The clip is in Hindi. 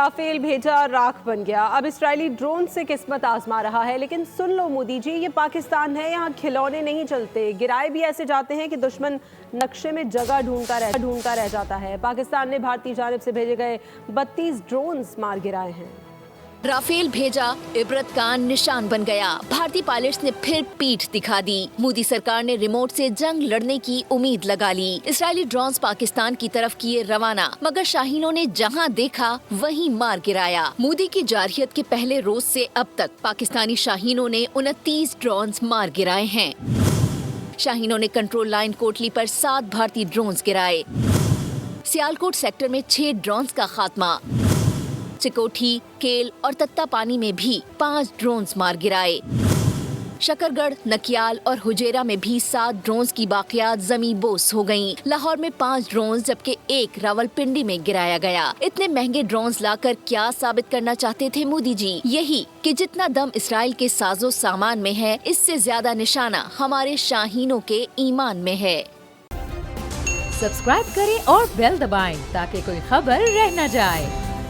राफेल भेजा राख बन गया। अब इजरायली ड्रोन से किस्मत आजमा रहा है। लेकिन सुन लो मोदी जी, ये पाकिस्तान है, यहाँ खिलौने नहीं चलते। गिराए भी ऐसे जाते हैं कि दुश्मन नक्शे में जगह ढूंढता रह जाता है। पाकिस्तान ने भारतीय जानिब से भेजे गए 32 ड्रोन्स मार गिराए हैं। राफेल भेजा, इबरत का निशान बन गया। भारतीय पायलट्स ने फिर पीठ दिखा दी। मोदी सरकार ने रिमोट से जंग लड़ने की उम्मीद लगा ली। इजरायली ड्रोन्स पाकिस्तान की तरफ किए रवाना, मगर शाहीनों ने जहां देखा वहीं मार गिराया। मोदी की जारहियत के पहले रोज से अब तक पाकिस्तानी शाहीनों ने 29 ड्रोन्स मार गिराए हैं। शाहीनों ने कंट्रोल लाइन कोटली पर 7 भारतीय ड्रोन्स गिराए। सियालकोट सेक्टर में 6 ड्रोन्स का खात्मा। चिकोठी, केल और तत्तापानी में भी 5 ड्रोन्स मार गिराए। शकरगढ़, नकियाल और हुजेरा में भी 7 ड्रोन्स की बाकियात जमी बोस हो गयीं। लाहौर में 5 ड्रोन्स जबकि 1 रावलपिंडी में गिराया गया। इतने महंगे ड्रोन्स लाकर क्या साबित करना चाहते थे मोदी जी? यही कि जितना दम इसराइल के साजो सामान में है, इससे ज्यादा निशाना हमारे शाहीनों के ईमान में है। सब्सक्राइब करें और बेल दबाएं ताकि कोई खबर रह न जाए।